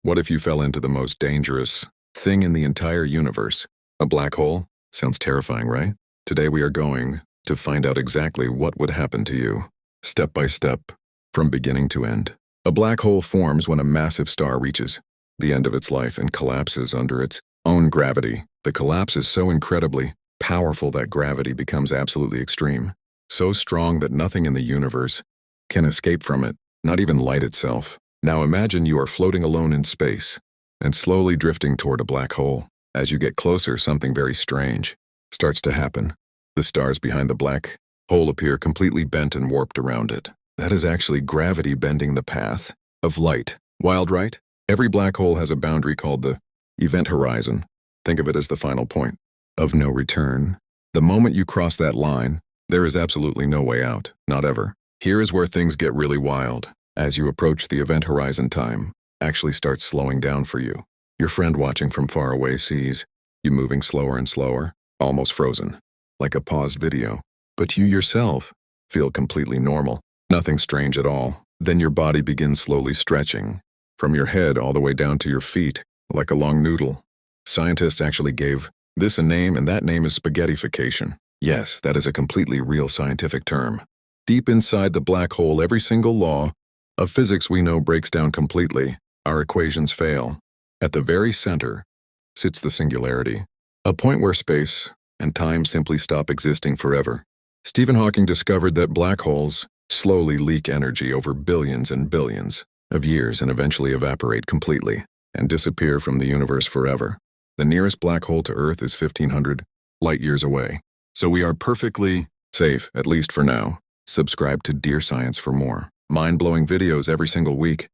What if you fell into the most dangerous thing in the entire universe? A black hole? Sounds terrifying, right? Today we are going to find out exactly what would happen to you, step by step, from beginning to end. A black hole forms when a massive star reaches the end of its life and collapses under its own gravity. The collapse is so incredibly powerful that gravity becomes absolutely extreme, so strong that nothing in the universe can escape from it, not even light itself. Now imagine you are floating alone in space and slowly drifting toward a black hole. As you get closer, something very strange starts to happen. The stars behind the black hole appear completely bent and warped around it. That is actually gravity bending the path of light. Wild, right? Every black hole has a boundary called the event horizon. Think of it as the final point of no return. The moment you cross that line, there is absolutely no way out, not ever. Here is where things get really wild. As you approach the event horizon, time actually starts slowing down for you. Your friend watching from far away sees you moving slower and slower, almost frozen, like a paused video. But you yourself feel completely normal, nothing strange at all. Then your body begins slowly stretching, from your head all the way down to your feet, like a long noodle. Scientists actually gave this a name, and that name is spaghettification. Yes, that is a completely real scientific term. Deep inside the black hole, every single law of physics we know breaks down completely. Our equations fail. At the very center sits the singularity, a point where space and time simply stop existing forever. Stephen Hawking discovered that black holes slowly leak energy over billions and billions of years and eventually evaporate completely and disappear from the universe forever. The nearest black hole to Earth is 1,500 light years away. So we are perfectly safe, at least for now. Subscribe to Dear Science for more mind-blowing videos every single week.